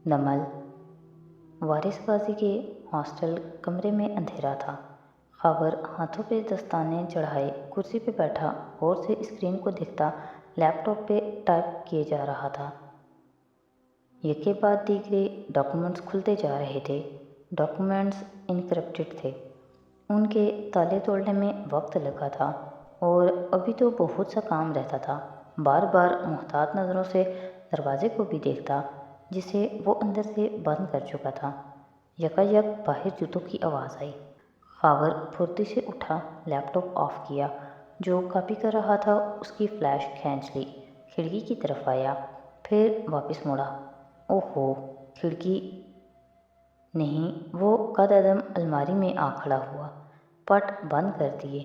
नमल। वारिस गाजी के हॉस्टल कमरे में अंधेरा था। खबर हाथों पे दस्ताने चढ़ाए कुर्सी पे बैठा और से स्क्रीन को देखता लैपटॉप पे टाइप किए जा रहा था। एक के बाद दीगरे डॉक्यूमेंट्स खुलते जा रहे थे। डॉक्यूमेंट्स इनक्रिप्टेड थे। उनके ताले तोड़ने में वक्त लगा था और अभी तो बहुत सा काम रहता था। बार बार मुहतात नज़रों से दरवाजे को भी देखता जिसे वो अंदर से बंद कर चुका था। यकायक बाहर जूतों की आवाज़ आई। खावर फुर्ती से उठा, लैपटॉप ऑफ किया। जो कॉपी कर रहा था उसकी फ्लैश खींच ली, खिड़की की तरफ आया, फिर वापस मुड़ा। ओहो, खिड़की नहीं, वो कदम अलमारी में आ खड़ा हुआ। पट बंद कर दिए,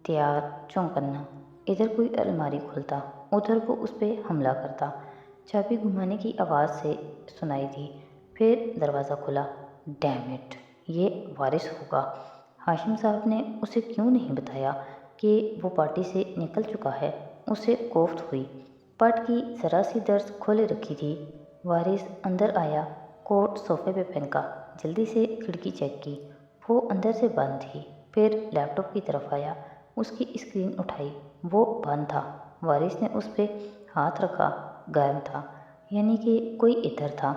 तैयार चौंकन्ना। इधर कोई अलमारी खुलता, उधर वो उस पर हमला करता। चाबी घुमाने की आवाज़ से सुनाई दी, फिर दरवाज़ा खुला। डैम इट, ये वारिस होगा। हाशिम साहब ने उसे क्यों नहीं बताया कि वो पार्टी से निकल चुका है। उसे कोफ्त हुई। पट की ज़रा सी दर्ज खोले रखी थी। वारिस अंदर आया, कोट सोफे पे फेंका, जल्दी से खिड़की चेक की। वो अंदर से बंद थी। फिर लैपटॉप की तरफ आया, उसकी स्क्रीन उठाई, वो बंद था। वारिस ने उस पर हाथ रखा, गर्म था, यानी कि कोई इधर था।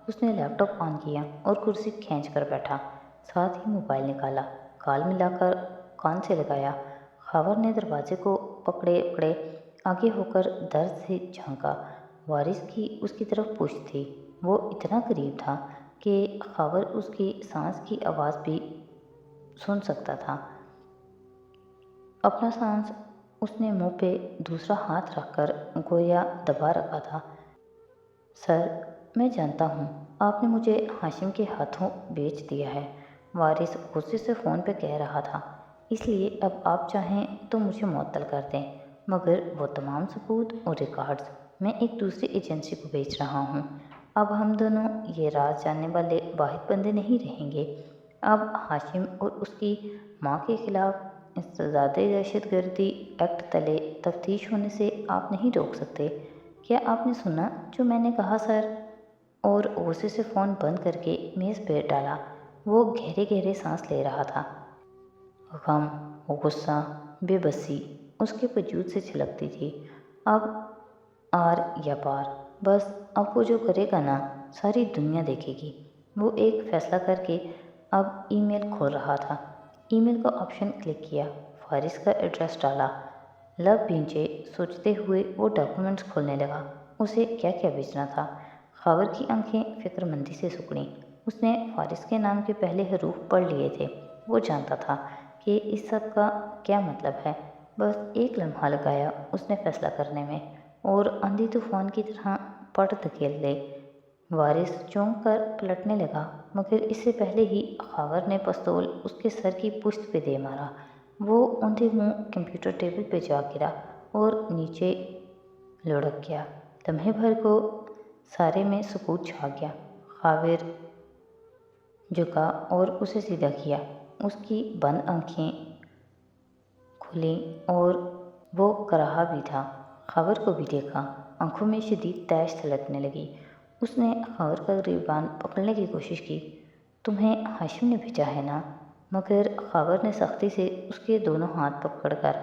उसने लैपटॉप ऑन किया और कुर्सी खींच कर बैठा, साथ ही मोबाइल निकाला, कॉल मिलाकर कान से लगाया। खबर ने दरवाजे को पकड़े पकड़े आगे होकर दर्द से झांका। वारिस की उसकी तरफ पुश थी। वो इतना करीब था कि खबर उसकी सांस की आवाज़ भी सुन सकता था। अपना सांस उसने मुंह पे दूसरा हाथ रखकर गोया दबा रखा था। सर, मैं जानता हूँ आपने मुझे हाशिम के हाथों बेच दिया है, वारिस गुस्से से फ़ोन पे कह रहा था। इसलिए अब आप चाहें तो मुझे मुअत्तल कर दें, मगर वो तमाम सबूत और रिकॉर्ड्स मैं एक दूसरी एजेंसी को बेच रहा हूँ। अब हम दोनों ये राज जानने वाले वाहिद बंदे नहीं रहेंगे। अब हाशिम और उसकी माँ के खिलाफ इंसदादे दहशतगर्दी एक्ट तले तफ्तीश होने से आप नहीं रोक सकते। क्या आपने सुना जो मैंने कहा सर? और गुस्से से फ़ोन बंद करके मेज़ पर डाला। वो गहरे गहरे सांस ले रहा था। गम, गुस्सा, बेबसी उसके वजूद से छलकती थी। अब आर या पार, बस अब वो जो करेगा ना, सारी दुनिया देखेगी। वो एक फ़ैसला करके अब ईमेल खोल रहा था। ईमेल का ऑप्शन क्लिक किया, फारिस का एड्रेस डाला, लब भींचे। सोचते हुए वो डॉक्यूमेंट्स खोलने लगा। उसे क्या क्या बेचना था। खबर की आंखें फिक्रमंदी से सिकुड़ीं। उसने फारिस के नाम के पहले हरूफ पढ़ लिए थे। वो जानता था कि इस सब का क्या मतलब है। बस एक लम्हा लगाया उसने फैसला करने में, और आंधी तूफान की तरह पट धकेल ले। वारिस चौंक कर पलटने लगा, मगर इससे पहले ही खबर ने पिस्तौल उसके सर की पुश्त पे दे मारा। वो औंधे मुंह कंप्यूटर टेबल पे जा गिरा और नीचे लुढ़क गया। लम्हे भर को सारे में सुकूत छा गया। खाविर झुका और उसे सीधा किया। उसकी बंद आंखें खुली और वो कराहा भी था। खबर को भी देखा, आंखों में शदीद तैश छलकने लगी। उसने खबर का गिरबान पकड़ने की कोशिश की। तुम्हें हाशिम ने भेजा है ना? मगर खबर ने सख्ती से उसके दोनों हाथ पकड़कर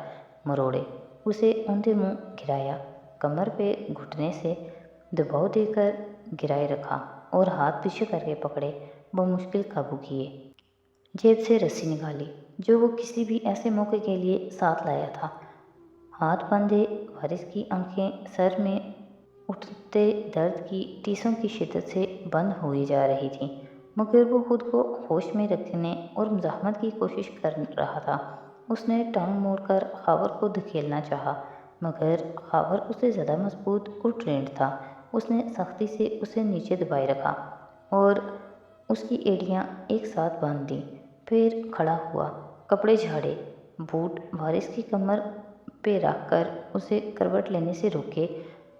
मरोड़े, उसे औंधे मुंह गिराया, कमर पे घुटने से दबाव देकर गिराए रखा और हाथ पीछे करके पकड़े, बमुश्किल काबू किए। जेब से रस्सी निकाली जो वो किसी भी ऐसे मौके के लिए साथ लाया था। हाथ बांधे वारिस की आंखें सर में उठते दर्द की टीसों की शिद्दत से बंद हुई जा रही थीं, मगर वो खुद को होश में रखने और मुज़ाहमत की कोशिश कर रहा था। उसने टांग मोड़कर खबर को धकेलना चाहा, मगर खबर उससे ज़्यादा मजबूत और ट्रेंड था। उसने सख्ती से उसे नीचे दबाए रखा और उसकी एड़ियाँ एक साथ बांध दी। फिर खड़ा हुआ, कपड़े झाड़े, बूट वारिस की कमर पे रख कर उसे करवट लेने से रोके।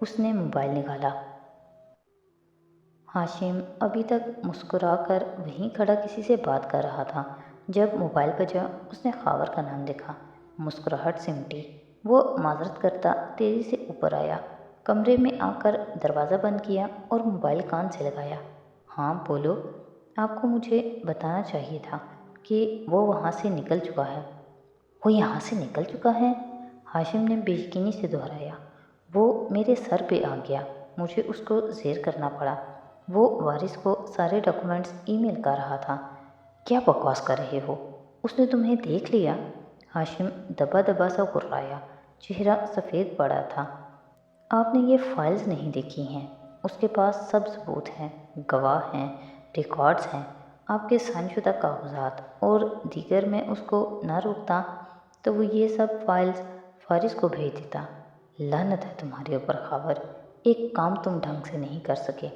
उसने मोबाइल निकाला। हाशिम अभी तक मुस्कुराकर वहीं खड़ा किसी से बात कर रहा था। जब मोबाइल बजा उसने खावर का नाम देखा। मुस्कुराहट सिमटी। वो माजरत करता तेज़ी से ऊपर आया, कमरे में आकर दरवाज़ा बंद किया और मोबाइल कान से लगाया। ہاں بولو، آپ کو مجھے بتانا چاہیے تھا کہ وہ وہاں سے نکل چکا ہے۔ وہ یہاں سے نکل چکا ہے؟ ہاشم نے بے یقینی سے دہرایا۔ وہ میرے سر پہ آ گیا، مجھے اس کو زیر کرنا پڑا۔ وہ وارث کو سارے ڈاکومنٹس ای میل کر رہا تھا۔ کیا بکواس کر رہے ہو؟ اس نے تمہیں دیکھ لیا؟ ہاشم دبا دبا سا گررایا، چہرہ سفید پڑا تھا۔ آپ نے یہ فائلز نہیں دیکھی ہیں، اس کے پاس سب ثبوت ہیں، گواہ ہیں، ریکارڈز ہیں، آپ کے سائن شدہ کاغذات، اور دیگر میں اس کو نہ روکتا تو وہ یہ سب فائلز فارس کو بھیج دیتا۔ لعنت ہے تمہارے اوپر خاور، ایک کام تم ڈھنگ سے نہیں کر سکے۔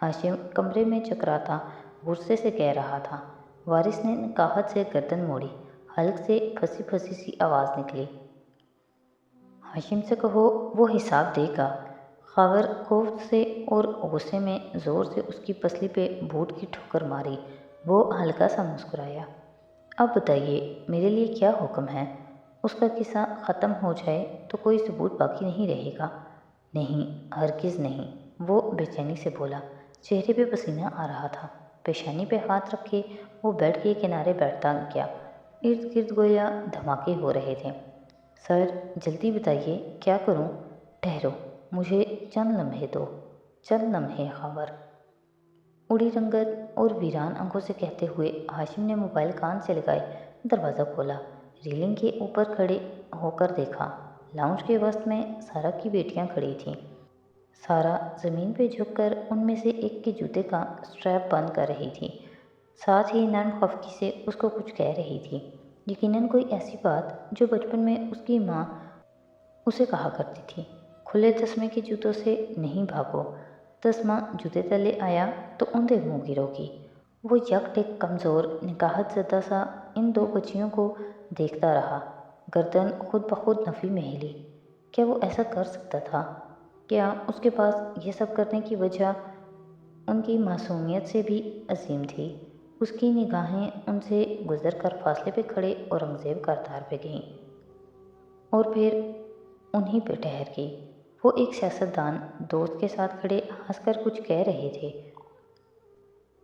ہاشم کمرے میں چکراتا غصے سے کہہ رہا تھا۔ وارث نے نکاہت سے گردن موڑی، حلق سے پھنسی پھنسی سی آواز نکلی۔ ہاشم سے کہو وہ حساب دے گا۔ خاور خوف سے اور غصے میں زور سے اس کی پسلی پہ بوٹ کی ٹھوکر ماری۔ وہ ہلکا سا مسکرایا۔ اب بتائیے میرے لیے کیا حکم ہے؟ اس کا قصہ ختم ہو جائے تو کوئی ثبوت باقی نہیں رہے گا۔ نہیں، ہرگز نہیں، وہ بے چینی سے بولا۔ چہرے پہ پسینہ آ رہا تھا۔ پیشانی پہ ہاتھ رکھے وہ بیڈ کے کنارے بیٹھتا گیا۔ ارد گرد گویا دھماکے ہو رہے تھے۔ سر جلدی بتائیے کیا کروں؟ ٹھہرو، مجھے چند لمحے دو، چند لمحے خاور، اڑی رنگت اور ویران آنکھوں سے کہتے ہوئے ہاشم نے موبائل کان سے لگائے دروازہ کھولا۔ ریلنگ کے اوپر کھڑے ہو کر دیکھا۔ لاؤنج کے وسط میں سارا کی بیٹیاں کھڑی تھیں۔ سارا زمین پہ جھک کر ان میں سے ایک کے جوتے کا سٹریپ بند کر رہی تھی، ساتھ ہی نرم خفگی سے اس کو کچھ کہہ رہی تھی، یقیناً کوئی ایسی بات جو بچپن میں اس کی ماں اسے کہا کرتی تھی۔ کھلے تسمے کے جوتوں سے نہیں بھاگو۔ تسمہ جوتے تلے آیا تو اوندھے منہ گرو گی۔ وہ یک ٹک کمزور نکاہت زدہ سا ان دو بچیوں کو دیکھتا رہا، گردن خود بخود نفی میں ہلی۔ کیا وہ ایسا کر سکتا تھا؟ کیا اس کے پاس یہ سب کرنے کی وجہ ان کی معصومیت سے بھی عظیم تھی؟ اس کی نگاہیں ان سے گزر کر فاصلے پہ کھڑے اورنگزیب کردار پہ گئیں اور پھر انہی پہ ٹھہر گئی۔ وہ ایک سیاستدان دوست کے ساتھ کھڑے ہنس کر کچھ کہہ رہے تھے۔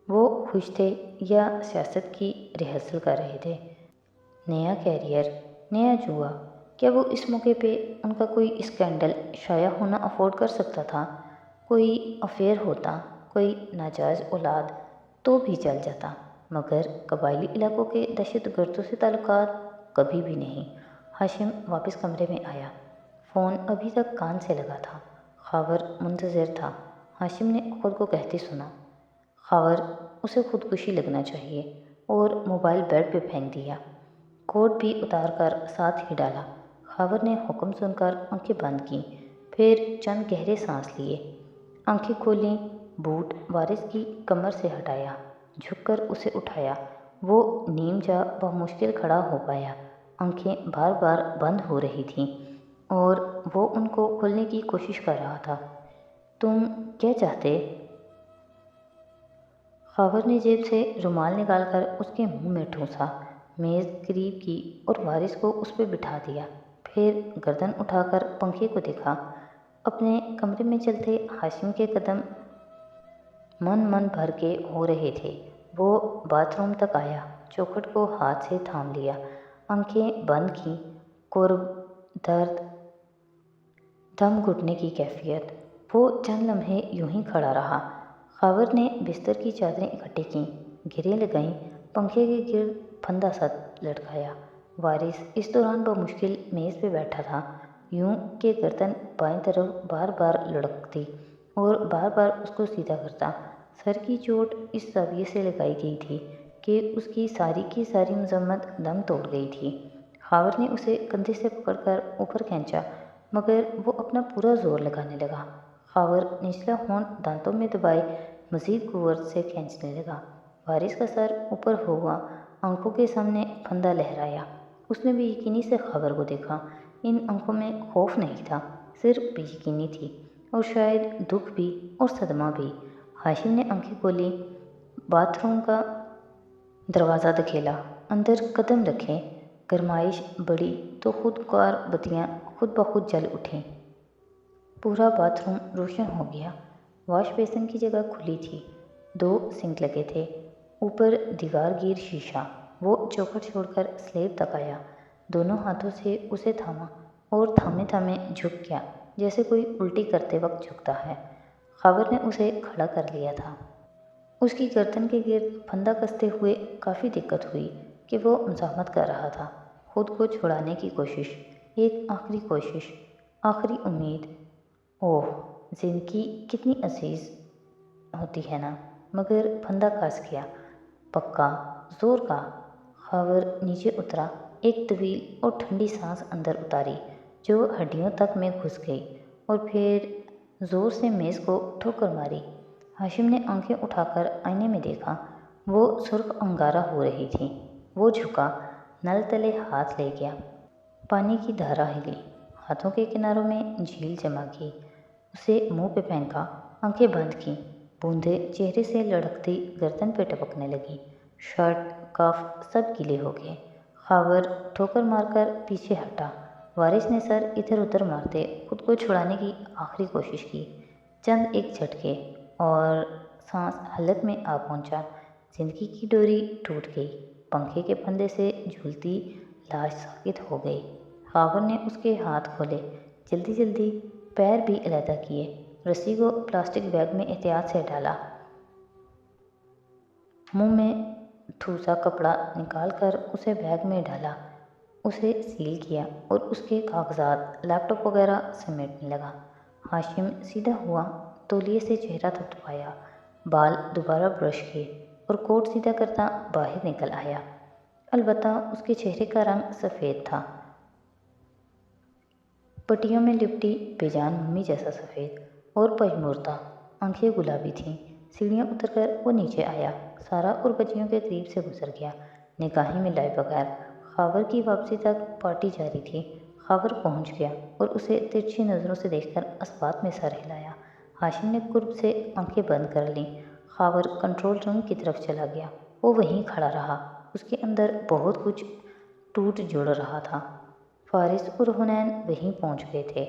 وہ خوش تھے یا سیاست کی ریہرسل کر رہے تھے؟ نیا کیریئر، نیا جوا، کیا وہ اس موقع پہ ان کا کوئی اسکینڈل شائع ہونا افورڈ کر سکتا تھا؟ کوئی افیئر ہوتا، کوئی ناجائز اولاد تو بھی چل جاتا، مگر قبائلی علاقوں کے دہشت گردوں سے تعلقات کبھی بھی نہیں۔ ہاشم واپس کمرے میں آیا۔ فون ابھی تک کان سے لگا تھا۔ خاور منتظر تھا۔ ہاشم نے خود کو کہتے سنا، خاور اسے خودکشی لگنا چاہیے، اور موبائل بیڈ پہ پھینک دیا۔ کوٹ بھی اتار کر ساتھ ہی ڈالا۔ خاور نے حکم سن کر آنکھیں بند کیں، پھر چند گہرے سانس لیے، آنکھیں کھولیں، بوٹ وارث کی کمر سے ہٹایا، جھک کر اسے اٹھایا۔ وہ نیم جا بمشکل کھڑا ہو پایا، آنکھیں بار بار بند ہو رہی تھیں اور وہ ان کو کھولنے کی کوشش کر رہا تھا۔ تم کیا چاہتے؟ خاور نے جیب سے رومال نکال کر اس کے منہ میں ٹھونسا، میز قریب کی اور وارث کو اس پہ بٹھا دیا، پھر گردن اٹھا کر پنکھے کو دیکھا۔ اپنے کمرے میں چلتے ہاشم کے قدم من بھر کے ہو رہے تھے۔ وہ باتھ روم تک آیا، چوکھٹ کو ہاتھ سے تھام لیا، آنکھیں بند کیں۔ قرب، درد، دم گھٹنے کی کیفیت۔ وہ چند لمحے یوں ہی کھڑا رہا۔ خاور نے بستر کی چادریں اکٹھی کیں، گریں لگائیں، پنکھے کے گرد پھندا سا لٹکایا۔ وارث اس دوران بمشکل میز پہ بیٹھا تھا، یوں کہ گردن بائیں طرف بار بار لڑکتی اور بار بار اس کو سیدھا کرتا۔ سر کی چوٹ اس زاویے سے لگائی گئی تھی کہ اس کی ساری مذمت دم توڑ گئی تھی۔ خاور نے اسے کندھے سے پکڑ کر اوپر کھینچا، مگر وہ اپنا پورا زور لگانے لگا۔ خاور نچلا ہونٹ دانتوں میں دبائے مزید قوت سے کھینچنے لگا۔ وارث کا سر اوپر ہوا، آنکھوں کے سامنے پھندا لہرایا۔ اس نے بے یقینی سے خاور کو دیکھا۔ ان آنکھوں میں خوف نہیں تھا، صرف بے یقینی تھی، اور شاید دکھ بھی اور صدمہ بھی۔ ہاشم نے آنکھیں کھولیں، باتھ روم کا دروازہ دھکیلا، اندر قدم رکھے۔ گرمائش بڑھی تو خودکار بتیاں خود بخود جل اٹھیں۔ پورا باتھ روم روشن ہو گیا۔ واش بیسن کی جگہ کھلی تھی۔ 2 सिंक लगे थे, ऊपर दीवार गिर शीशा। वो चौखट छोड़कर स्लेब तक आया, दोनों हाथों से उसे थामा और थामे थामे झुक गया, जैसे कोई उल्टी करते वक्त झुकता है। खबर ने उसे खड़ा कर लिया था। उसकी गर्दन के गिर्द फंदा कसते हुए काफ़ी दिक्कत हुई कि वो मज़ाहमत कर रहा था, खुद को छुड़ाने की कोशिश, एक आखिरी कोशिश, आखिरी उम्मीद। ओह, ज़िंदगी कितनी अजीज़ होती है ना। मगर फंदा कस गया, पक्का, ज़ोर का। खबर नीचे उतरा, एक तवील और ठंडी सांस अंदर उतारी जो हड्डियों तक में घुस गई, और फिर ज़ोर से मेज़ को ठोकर मारी। हाशिम ने आंखें उठाकर आईने में देखा, वो सुर्ख अंगारा हो रही थी। वो झुका, नल तले हाथ ले गया, पानी की धारा हिली, हाथों के किनारों में झील जमा गई। उसे मुंह पे फेंका, आंखें बंद की, बूंदें चेहरे से लड़कती गर्दन पे टपकने लगी। शर्ट, कफ सब गीले हो गए। खबर ठोकर मारकर पीछे हटा। वारिस ने सर इधर उधर मारते खुद को छुड़ाने की आखिरी कोशिश की। चंद एक झटके और सांस हलक में आ पहुंचा। जिंदगी की डोरी टूट गई, पंखे के फंदे से झूलती लाश साबित हो गई। खबर ने उसके हाथ खोले, जल्दी जल्दी पैर भी अलहदा किए, रस्सी को प्लास्टिक बैग में एहतियात से डाला, मुंह में ठूसा कपड़ा निकाल कर उसे बैग में डाला, उसे सील किया और उसके कागजात, लैपटॉप वगैरह समेटने लगा। हाशिम सीधा हुआ, तौलिए से चेहरा थपथपाया, बाल दोबारा ब्रश किए और कोट सीधा करता बाहर निकल आया। अलबत्ता उसके चेहरे का रंग सफ़ेद था, पट्टियों में लिपटी बेजान मम्मी जैसा सफ़ेद और पजमूरता। आंखें गुलाबी थीं। सीढ़ियाँ उतरकर वो नीचे आया, सारा और बच्चियों के करीब से गुजर गया, निगाहें मिलाए बगैर। खबर की वापसी तक पार्टी जारी थी। खबर पहुंच गया और उसे तिरछी नज़रों से देखकर अस्बात में सर हिलाया। हाशिम ने कुर्ब से आंखें बंद कर लीं। खबर कंट्रोल रूम की तरफ चला गया। वो वहीं खड़ा रहा, उसके अंदर बहुत कुछ टूट जुड़ रहा था। फारिस और हुनैन वहीं पहुंच गए थे,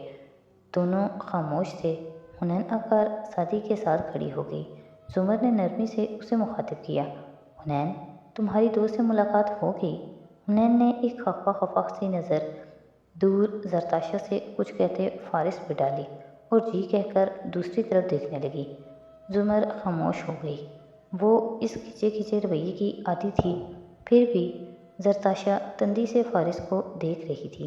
दोनों खामोश थे। हुनैन आकर सादी के साथ खड़ी हो गई। जुमर ने नरमी से उसे मुखातिब किया, हुनैन, तुम्हारी दोस्त से मुलाकात हो गई? हुनैन ने एक खफा खफा सी नज़र दूर जरताशा से कुछ कहते फारिस पे डाली और जी कहकर दूसरी तरफ देखने लगी। जुमर खामोश हो गई। वो इस खिंचे खिंचे रवैये की आदी थी, फिर भी जरताशा तंदी से फारिस को देख रही थी।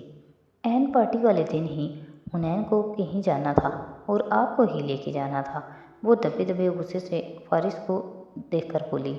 ऐन पार्टी वाले दिन ही हुनैन को कहीं जाना था और आपको ही लेके जाना था। वो दबे दबे गुस्से से फारिस को देखकर बोली,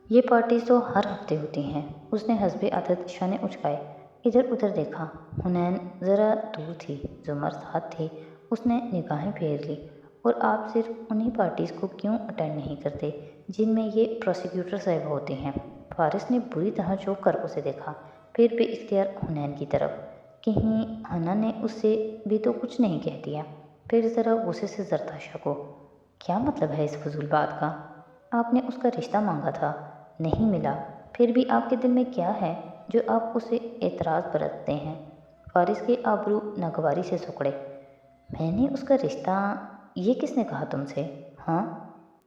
ये पार्टी तो हर हफ्ते होती हैं। उसने हस्बे आदत शाने उचकाए, इधर उधर देखा। हुनैन ज़रा दूर थी, जुमर साथ थी। उसने निगाहें फेर ली, और आप सिर्फ उन्हीं पार्टीज़ को क्यों अटेंड नहीं करते जिनमें ये प्रोसिक्यूटर साहब होते हैं? फारिस ने बुरी तरह चौंक कर उसे देखा, फिर भी इख्तियार हुनैन की तरफ। कहीं हना ने उससे भी तो कुछ नहीं कह दिया। फिर ज़रा गुस्से से जरताशा को, क्या मतलब है इस फजूल बात का? आपने उसका रिश्ता मांगा था, नहीं मिला, फिर भी आपके दिल में क्या है जो आप उसे एतराज़ बरतते हैं? फारिस के आबरू नागवारी से सुकड़े। मैंने उसका रिश्ता, ये किसने कहा तुमसे? हाँ,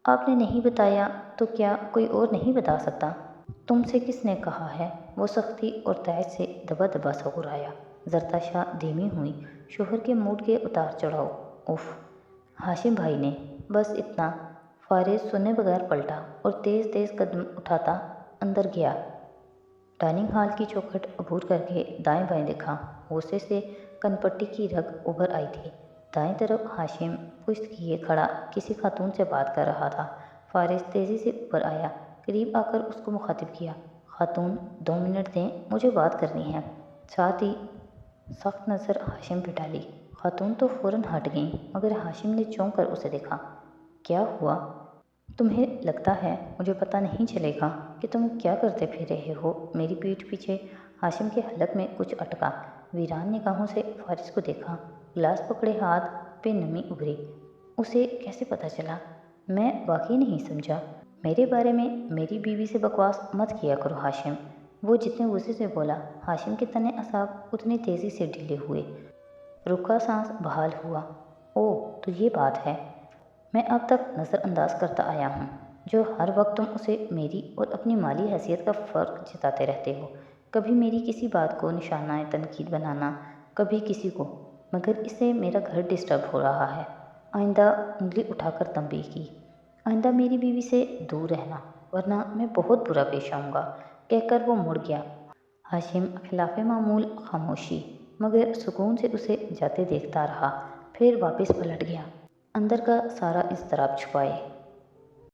आपने नहीं बताया तो क्या कोई और नहीं बता सकता? तुमसे किसने कहा है? वो सख्ती और तैश से दबा दबा सा घुराया। जरताशा धीमी हुई, शोहर के मूड के उतार चढ़ाव। उफ, हाशिम भाई ने, बस इतना। फारिस सुने बगैर पलटा और तेज़ तेज़ कदम उठाता अंदर गया। डाइनिंग हॉल की चौखट अबूर करके दाएं बाएं देखा। गुस्से से कनपट्टी की रग उभर आई थी। दाएं तरफ हाशिम पुश्त किए खड़ा किसी खातून से बात कर रहा था। फारिस तेज़ी से ऊपर आया, करीब आकर उसको मुखातिब किया, खातून 2 मिनट दें, मुझे बात करनी है। साथ ही सख्त नज़र हाशिम पे डाली। खातून तो फ़ौरन हट गई, मगर हाशिम ने चौंक कर उसे देखा। क्या हुआ? तुम्हें लगता है मुझे पता नहीं चलेगा कि तुम क्या करते फिर रहे हो मेरी पीठ पीछे? हाशिम के हलक में कुछ अटका। वीरान निगाहों से फारिस को देखा। गिलास पकड़े हाथ पे नमी उभरी। उसे कैसे पता चला? मैं वाकई नहीं समझा। मेरे बारे में मेरी बीवी से बकवास मत किया करो हाशिम। वो जितने गुस्से से बोला, हाशिम के तने असाब उतनी तेज़ी से ढीले हुए। रुका सांस बहाल हुआ। ओह, तो ये बात है। میں اب تک نظر انداز کرتا آیا ہوں، جو ہر وقت تم اسے میری اور اپنی مالی حیثیت کا فرق جتاتے رہتے ہو۔ کبھی میری کسی بات کو نشانہ تنقید بنانا، کبھی کسی کو، مگر اس سے میرا گھر ڈسٹرب ہو رہا ہے۔ آئندہ انگلی اٹھا کر تنبیہ کی، آئندہ میری بیوی سے دور رہنا، ورنہ میں بہت برا پیش آؤں گا، کہہ کر وہ مڑ گیا۔ ہاشم خلاف معمول خاموشی مگر سکون سے اسے جاتے دیکھتا رہا، پھر واپس پلٹ گیا، اندر کا سارا اضطراب چھپائے۔